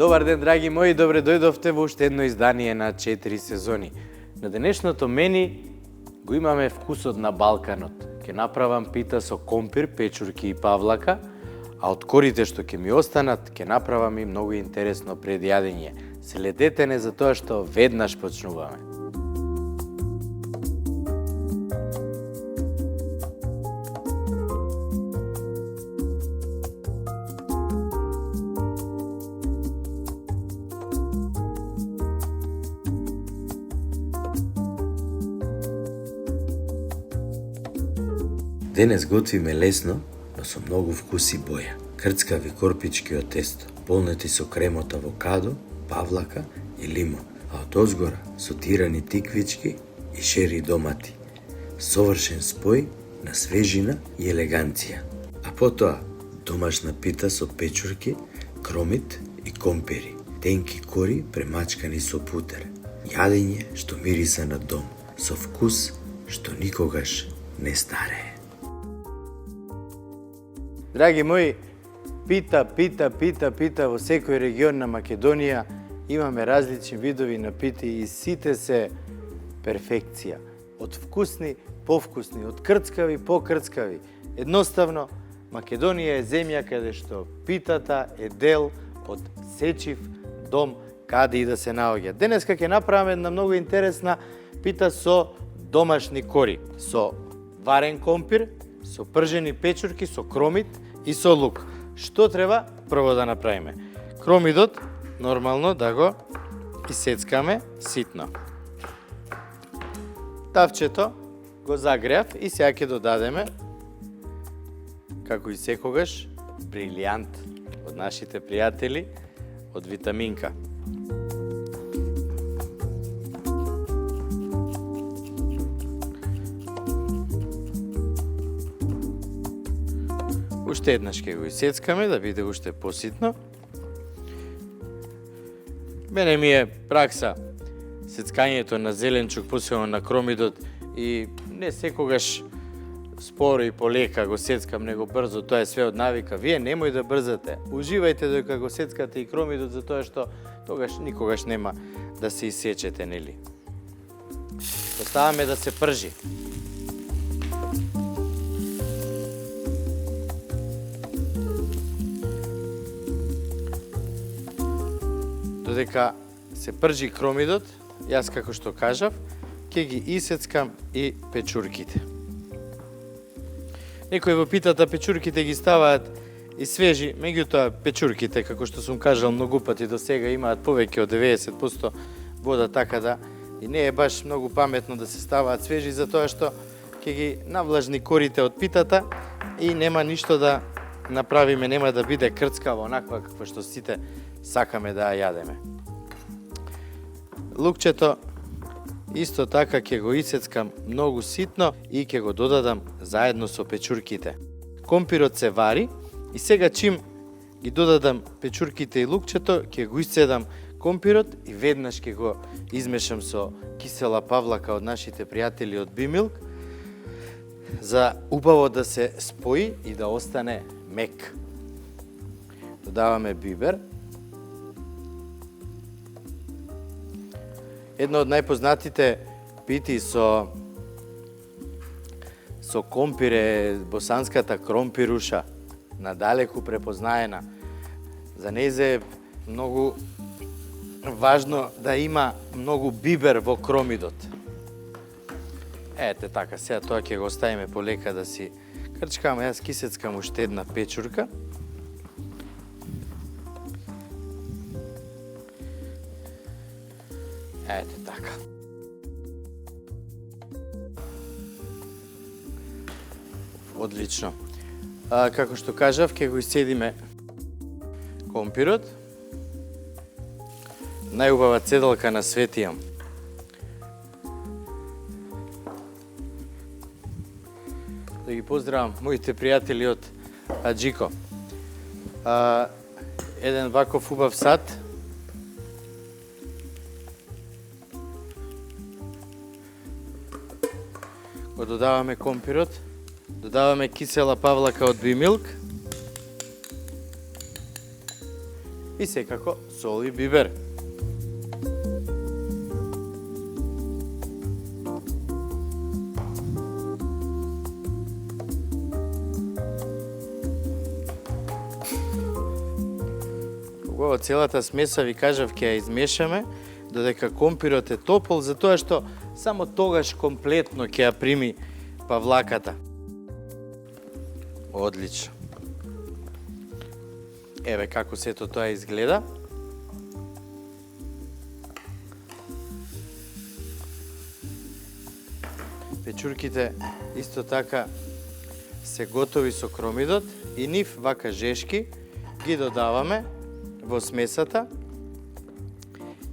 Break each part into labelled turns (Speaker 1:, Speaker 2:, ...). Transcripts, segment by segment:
Speaker 1: Добар ден, драги мои, добре дојдовте во уште едно издание на 4 сезони. На денешното мени го имаме вкусот на Балканот. Ке направам пита со компир, печурки и павлака, а од корите што ќе ми останат, ке направам и многу интересно предјадење. Следете не за тоа што веднаш почнуваме.
Speaker 2: Денес готвиме лесно, но со многу вкус и боја. Крцкави корпички од тесто, полнети со крем од авокадо, павлака и лимон, а од озгора сотирани тиквички и шери домати. Совршен спој на свежина и елеганција. А потоа домашна пита со печурки, кромит и компири, тенки кори премачкани со путер. Јадење што мириса на дом, со вкус што никогаш не старее.
Speaker 1: Драги мои, пита во секој регион на Македонија имаме различни видови на пити и сите се перфекција. Од вкусни, повкусни, од крцкави, покрцкави. Едноставно, Македонија е земја каде што питата е дел од сечив дом каде и да се наоѓа. Денеска ќе направиме една многу интересна пита со домашни кори, со варен компир, со пржени печурки, со кромит и со лук. Што треба прво да направиме? Кромидот нормално да го исецкаме ситно. Тавчето го загреав и сега ќе додадеме, како и секогаш, брилијант од нашите пријатели од Витаминка. Уште еднаш ќе го исецкаме да биде уште поситно. Мене ми е пракса сецкањето на зеленчук, посебно на кромидот, и не секогаш споро и полека го сецкам, него брзо, тоа е све од навика. Вие немој да брзате, уживајте додека го сецкате и кромидот, затоа што тогаш никогаш нема да се исечете, нели? Оставаме да се пржи. Додека се пржи кромидот, јас како што кажав, ќе ги исецкам и печурките. Некои во питата печурките ги ставаат и свежи, меѓутоа печурките, како што сум кажал многу пати до сега, имаат повеќе од 90% вода, така да и не е баш многу паметно да се ставаат свежи, затоа што ќе ги навлажни корите од питата и нема ништо да направиме, нема да биде крцкава онаква како што сите сакаме да ја јадеме. Лукчето исто така ќе го исецкам многу ситно и ќе го додадам заедно со печурките. Компирот се вари и сега чим ги додадам печурките и лукчето, ќе го исцедам компирот и веднаш ќе го измешам со кисела павлака од нашите пријатели од Бимилк, за убаво да се спои и да остане мек. Додаваме бибер. Едно од најпознатите пити со компир е босанската кромпируша, надалеку препознаена. За нејзе е многу важно да има многу бибер во кромидот. Ете така, сега тоа ќе го оставиме полека да си крчкаме. Јас кисецкам уште една печурка. Ете така. Одлично. Како што кажав, ќе го исцедиме компирот. Најубава цедалка на свет имам. Да ги поздравам моите пријатели од Аџико. Еден ваков убав сад. Го додаваме компирот, додаваме кисела павлака од Бимилк и секако сол и бибер. Кога целата смеса ви кажав ќе ја измешаме, додека компирот е топол, затоа што само тогаш комплетно ќе ја прими павлаката. Одлично. Еве како сето тоа изгледа. Печурките исто така се готови со кромидот и нив вака жешки ги додаваме во смесата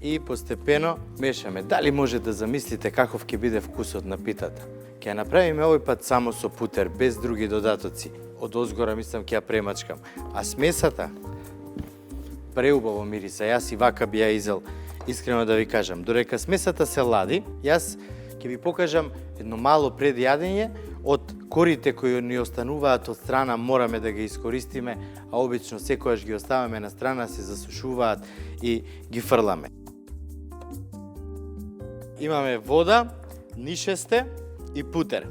Speaker 1: и постепено мешаме. Дали може да замислите каков ќе биде вкусот на питата? Ќе ја направиме овој пат само со путер, без други додатоци. Од озгора мислам ќе ја премачкам. А смесата преубаво мириса. Јас и вака би ја изел, искрено да ви кажам. Додека смесата се лади, јас ќе ви покажам едно мало предјадење од корите кои ни остануваат од страна, мораме да ги искористиме, а обично секојаш ги оставаме на страна, се засушуваат и ги фрламе. Имаме вода, нишесте и путер.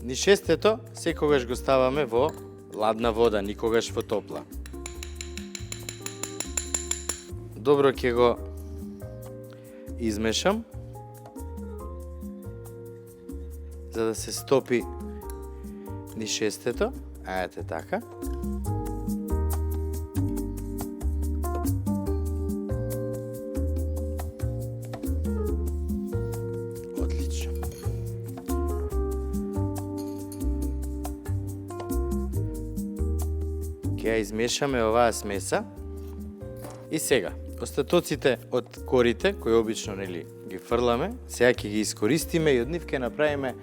Speaker 1: Нишестето секогаш го ставаме во ладна вода, никогаш во топла. Добро ќе го измешам, за да се стопи нишестето. Ајде така. Одлично. Ќе ја измешаме оваа смеса. И сега, остатоците од корите, кои обично ги фрламе, сега ќе ги искористиме и од нив ќе направиме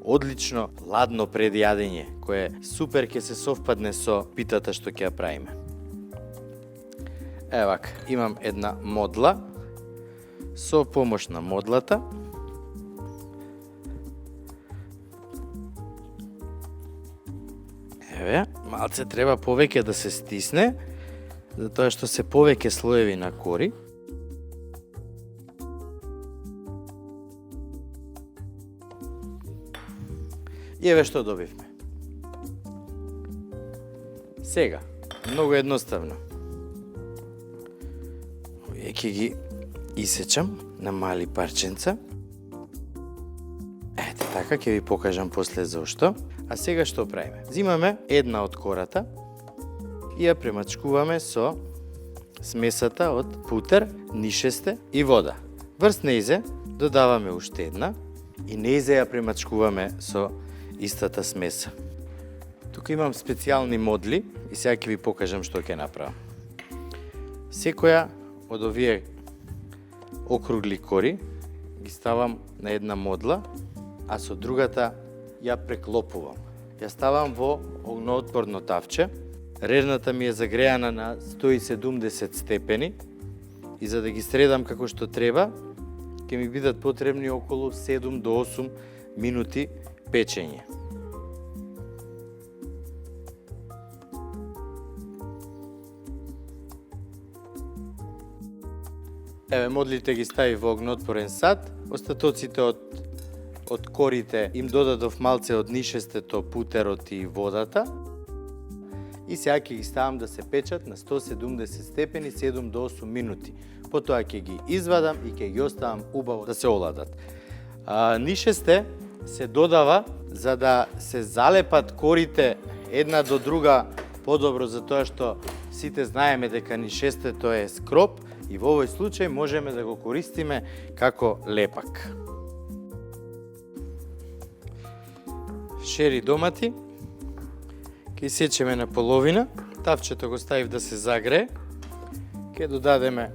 Speaker 1: одлично ладно предјадење, кое супер ќе се совпадне со питата што ќе ја правиме. Ева вака, имам една модла, со помош на модлата еве, малце треба повеќе да се стисне, затоа што се повеќе слоеви на кори. И еве што добивме. Сега, многу едноставно. Овие ќе ги исечам на мали парченца. Ете така, ќе ви покажам после зошто. А сега што правиме? Зимаме една од кората и ја премачкуваме со смесата од путер, нишесте и вода. Врз нејзе додаваме уште една и нејзе ја премачкуваме со истата смеса. Тука имам специјални модли и сега ќе ви покажам што ќе направам. Секоја од овие округли кори ги ставам на една модла, а со другата ја преклопувам. Ја ставам во огноотпорно тавче. Рерната ми е загреана на 170 степени и за да ги средам како што треба, ќе ми бидат потребни околу 7 до 8 минути печење. Еве, модлите ги стави во огноотпорен сад, остатоците од корите им додадов малце од нишестето, путерот и водата и сега ќе ги ставам да се печат на 170 степени 7 до 8 минути. Потоа ќе ги извадам и ќе ги оставам убаво да се оладат. Нишесте се додава за да се залепат корите една до друга подобро, затоа што сите знаеме дека нишестето е скроп и во овој случај можеме да го користиме како лепак. Шери домати ќе сечеме на половина, тавчето го ставив да се загрее, ќе додадеме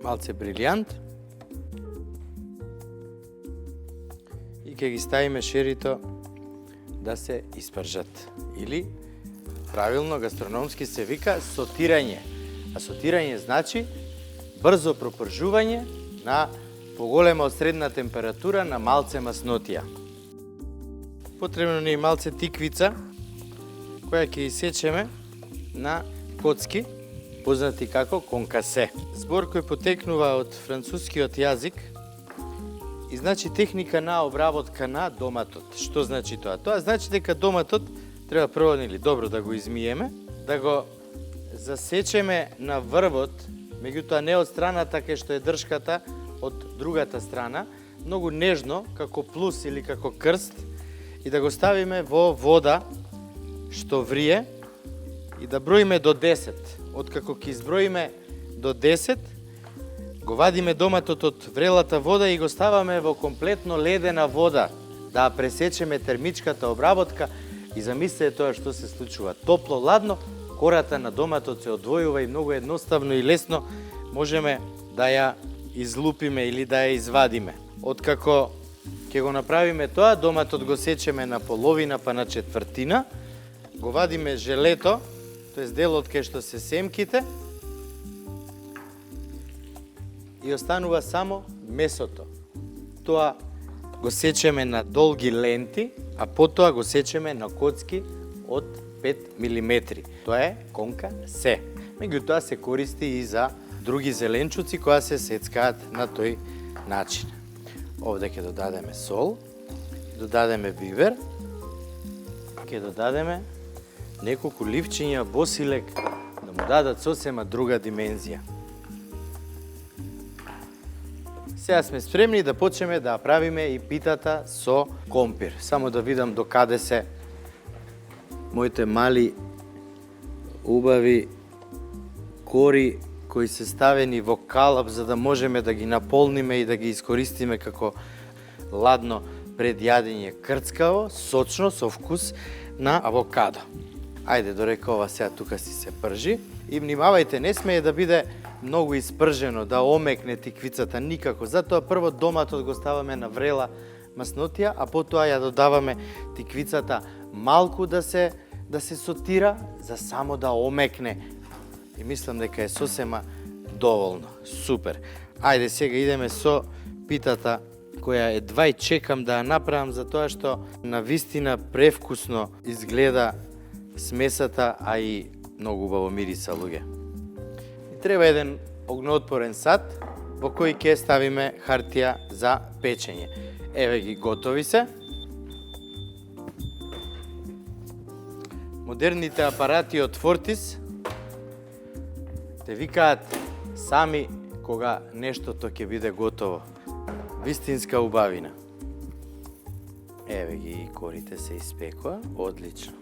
Speaker 1: малце брилјант и ќе ги ставиме шерито да се испржат. Или, правилно гастрономски се вика сотирање. А сотирање значи брзо пропржување на поголема од средна температура на малце маснотија. Потребно ни е малце тиквица, која ќе исечеме на коцки познати како конкасе. Збор кој потекнува од францускиот јазик и значи техника на обработка на доматот. Што значи тоа? Тоа значи дека доматот треба прво добро да го измиеме, да го засечеме на врвот, меѓутоа не од страната кај што е дршката, од другата страна, многу нежно, како плус или како крст, и да го ставиме во вода што врие и да броиме до 10. Откако ќе изброиме до 10, го вадиме доматот од врелата вода и го ставаме во комплетно ледена вода, да пресечеме термичката обработка и замислете тоа што се случува. Топло-ладно, кората на доматот се одвојува и многу едноставно и лесно можеме да ја излупиме или да ја извадиме. Откако ќе го направиме тоа, доматот го сечеме на половина па на четвртина, го вадиме желето, тоест делот кај што се семките, и останува само месото. Тоа го сечеме на долги ленти, а потоа го сечеме на коцки од 5 мм. Тоа е конкасе. Меѓутоа се користи и за други зеленчуци кои се сецкаат на тој начин. Овде ќе додадеме сол, додадеме бивер, ќе додадеме неколку ливчиња босилек да му дадат сосема друга димензија. Сега сме спремни да почнеме да правиме и питата со компир. Само да видам до каде се моите мали убави кори кои се ставени во калап за да можеме да ги наполниме и да ги искористиме како ладно пред јадење, крцкаво, сочно, со вкус на авокадо. Ајде, дорека ова сега тука си се пржи. И внимавајте, не смее да биде многу испржено, да омекне тиквицата, никако. Затоа прво доматот го ставаме на врела маснотија, а потоа ја додаваме тиквицата малку да се сотира, за само да омекне. И мислам дека е сосема доволно. Супер. Ајде, сега идеме со питата која едва и чекам да ја направам, затоа што на вистина превкусно изгледа смесата, а и многу убаво мириса, луѓе. И треба еден огноотпорен сад во кој ќе ставиме хартија за печење. Еве ги, готови се. Модерните апарати од Фортис те викаат сами кога нештото ќе биде готово. Вистинска убавина. Еве ги, корите се испекоа, одлично.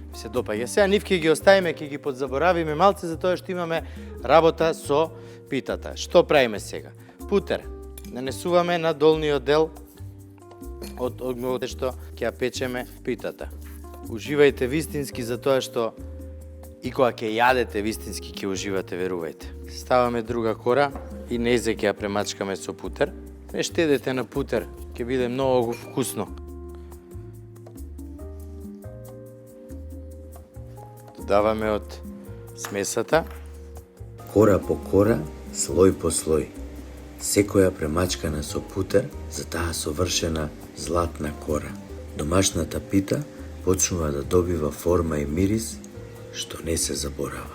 Speaker 1: Се допаѓа. Сега нив ќе ги оставиме, ќе ги подзаборавиме малце, затоа што имаме работа со питата. Што правиме сега? Путер. Нанесуваме на долниот дел од огнот што ќе ја печеме питата. Уживајте вистински, затоа што и кога ќе јадете вистински ќе уживате, верувајте. Ставаме друга кора и незе ќе ја премачкаме со путер. Не штедете на путер, ќе биде многу вкусно. Додаваме од смесата.
Speaker 2: Кора по кора, слој по слој. Секоја премачкана со путер за таа совршена златна кора. Домашната пита почнува да добива форма и мирис што не се заборава.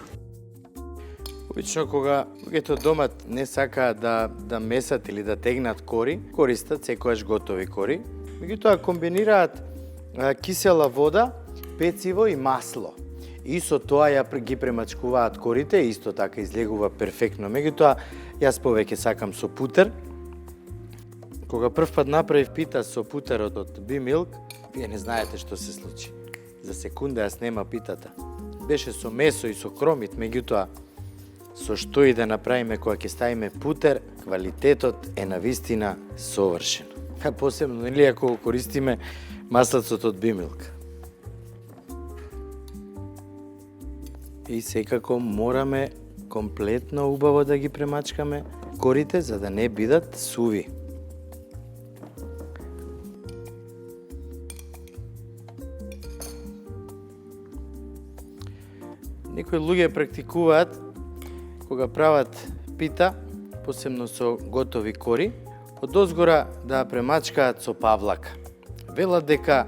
Speaker 1: Обично кога луѓето домат не сакаат да месат или да тегнат кори, користат секојаш готови кори. Меѓутоа комбинираат кисела вода, пециво и масло. И со тоа ги премачкуваат корите, исто така излегува перфектно. Меѓутоа, јас повеќе сакам со путер. Кога прв пат направив пита со путерот од B-Milk, вие не знаете што се случи. За секунда ја снема питата. Беше со месо и со кромит, меѓутоа, со што и да направиме кога ќе ставиме путер, квалитетот е навистина совршен. А посебно, нели, ако користиме маслацот од B-Milk. И секако мораме комплетно убаво да ги премачкаме корите, за да не бидат суви. Некои луѓе практикуваат кога прават пита, посебно со готови кори, одозгора да премачкаат со павлака. Велат дека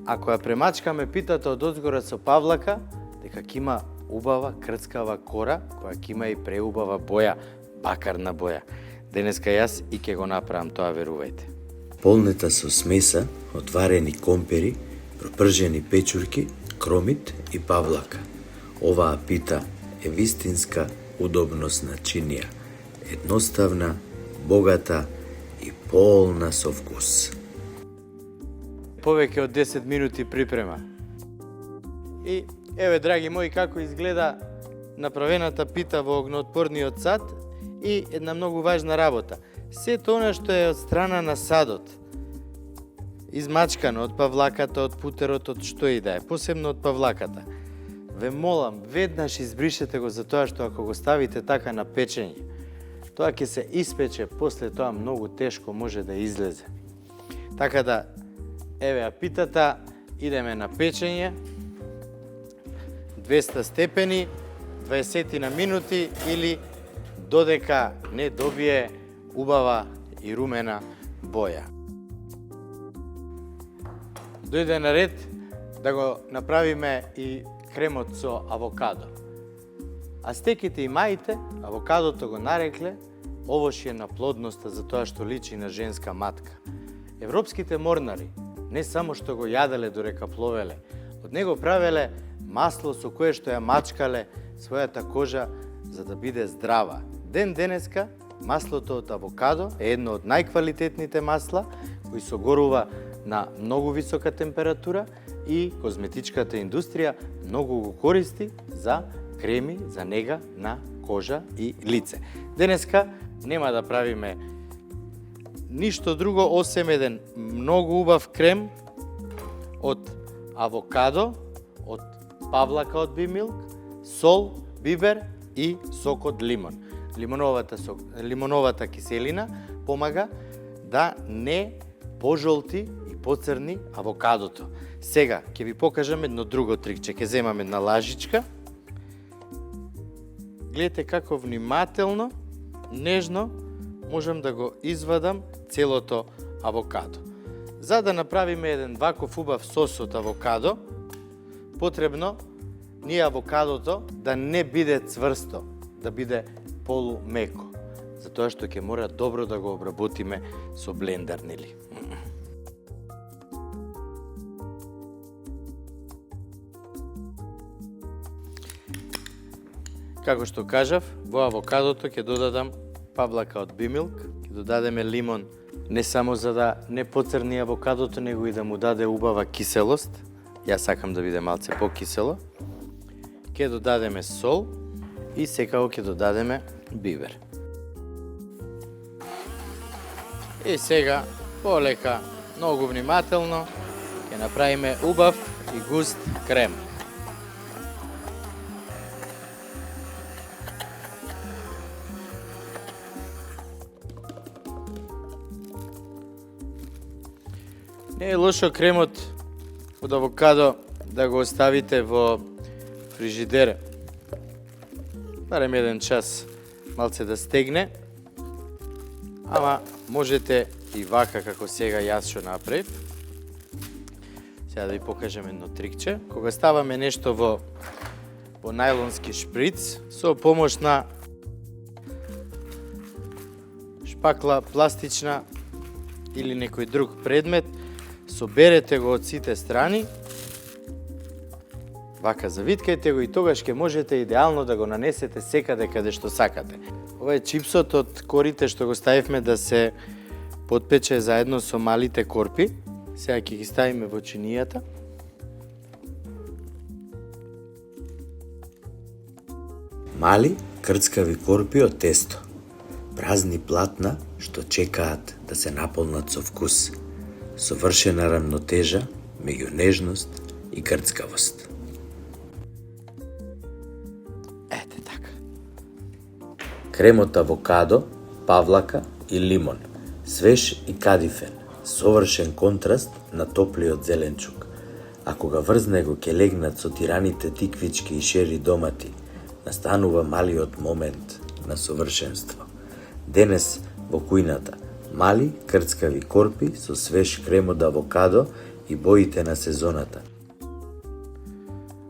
Speaker 1: ако ја премачкаме питата одозгора со павлака, дека ќе има убава крцкава кора, која ќе има и преубава боја, бакарна боја. Денеска јас и ќе го направам тоа, верувајте.
Speaker 2: Полнета со смеса од варени компери, пропржени печурки, кромит и павлака. Оваа пита е вистинска удобносна чинија, едноставна, богата и полна со вкус.
Speaker 1: Повеќе од 10 минути припрема. И еве, драги мои, како изгледа направената пита во огноотпорниот сад и една многу важна работа. Сето она што е од страна на садот, измачкано од павлаката, од путерот, од што и да е, посебно од павлаката. Ве молам, веднаш избришете го, за тоа што ако го ставите така на печење, тоа ќе се испече, после тоа многу тешко може да излезе. Така да, еве ја питата, идеме на печење, 200 степени, 20 на минути или додека не добие убава и румена боја. Дојде на ред да го направиме и кремот со авокадо. Астеките и маите, авокадото го нарекле овошје на плодноста, за тоа што личи на женска матка. Европските морнари не само што го јаделе дорека пловеле, од него правеле масло со кое што ја мачкале својата кожа за да биде здрава. Ден денеска маслото од авокадо е едно од најквалитетните масла кои се горува на многу висока температура и козметичката индустрија многу го користи за креми, за нега на кожа и лице. Денеска нема да правиме ништо друго осем еден многу убав крем од авокадо, од павлака од бимилк, сол, бибер и сок од лимон. Лимоновата киселина помага да не пожолти и поцрни авокадото. Сега ќе ви покажам едно друго трикче. Ќе земам една лажичка. Гледате како внимателно, нежно можам да го извадам целото авокадо. За да направиме еден ваков убав сос од авокадо, потребно ни авокадото да не биде цврсто, да биде полумеко. Затоа што ќе мора добро да го обработиме со блендер, нели? Како што кажав, во авокадото ќе додадам павлака од бимилк, ќе додадеме лимон, не само за да не поцрни авокадото, него и да му даде убава киселост. Јас сакам да биде малце покисело. Ќе додадеме сол и секако ќе додадеме бибер. И сега, полека, многу внимателно, ќе направиме убав и густ крем. Не е лошо кремот од авокадо да го оставите во фрижидер. Барем еден час малце да стегне. Ама можете и вака како сега јас што направив. Сега да ви покажам едно трикче. Кога ставаме нешто во најлонски шприц, со помош на шпакла пластична или некој друг предмет, соберете го од сите страни, вака завиткајте го и тогаш ќе можете идеално да го нанесете секаде каде што сакате. Ова е чипсот од корите што го ставивме да се потпече заедно со малите корпи. Сега ќе ги ставиме во чинијата.
Speaker 2: Мали крцкави корпи од тесто. Празни платна што чекаат да се наполнат со вкус. Совршена рамнотежа меѓу нежност и крцкавост.
Speaker 1: Ете така.
Speaker 2: Кремот авокадо, павлака и лимон. Свеж и кадифен. Совршен контраст на топлиот зеленчук. Ако га врз него ќе легнат сотираните тиквички и шери домати, настанува малиот момент на совршенство. Денес во кујната мали крцкави корпи со свеж крем од авокадо и боите на сезоната.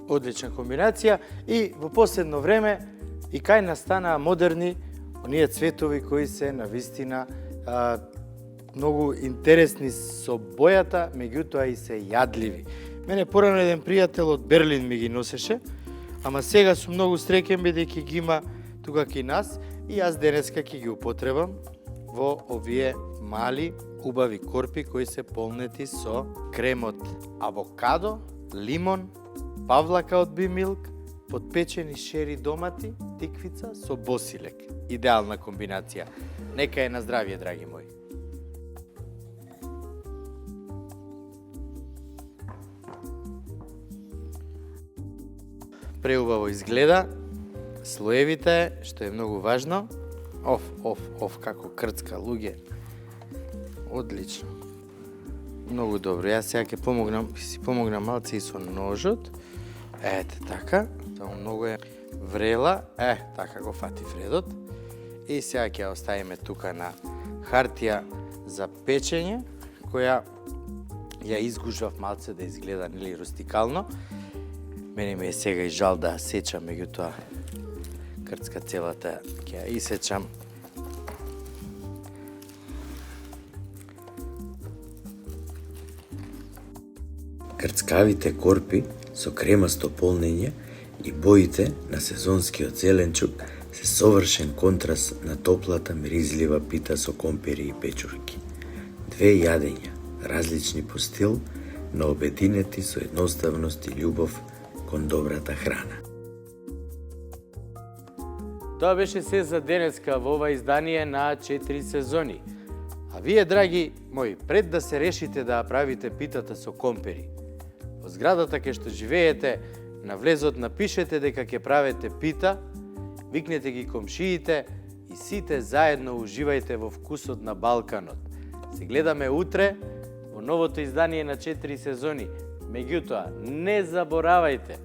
Speaker 1: Одлична комбинација и во последно време и кај нас станаа модерни оние цветови кои се навистина многу интересни со бојата, меѓутоа и се јадливи. Мене порано еден пријател од Берлин ми ги носеше, ама сега сум многу среќен бидејќи ги има тука кај нас и јас денеска ќе ги употребам во овие мали, убави корпи кои се полнети со крем од авокадо, лимон, павлака од бимилк, подпечени шери домати, тиквица со босилек. Идеална комбинација. Нека е на здравје, драги мои. Преубаво изгледа, слоевите, што е многу важно. Како крцка, луѓе. Одлично. Многу добро. Јас сега ќе си помогнам малце и со ножот. Ете така. Тоа многу е врела. Така го фати вредот. И сега ќе ја оставиме тука на хартија за печење, која ја изгужвав малце да изгледа нели рустикално. Мене ми е сега и жал да сечам, меѓутоа крцка целата ќе ја исечам.
Speaker 2: Крцкавите корпи со кремасто полнење и боите на сезонскиот зеленчук се совршен контраст на топлата миризлива пита со компири и печурки. Две јадења, различни по стил, но обединети со едноставност и љубов кон добрата храна.
Speaker 1: Тоа беше се за денеска во ова издание на 4 сезони. А вие, драги мои, пред да се решите да правите питата со компери, во зградата кај што живеете, на влезот напишете дека ќе правите пита, викнете ги комшиите и сите заедно уживајте во вкусот на Балканот. Се гледаме утре во новото издание на 4 сезони. Меѓутоа, не заборавајте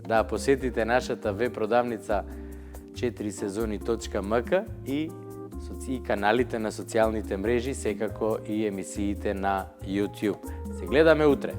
Speaker 1: да посетите нашата веб продавница 4сезони.mk и каналите на социјалните мрежи, секако и емисиите на YouTube. Се гледаме утре.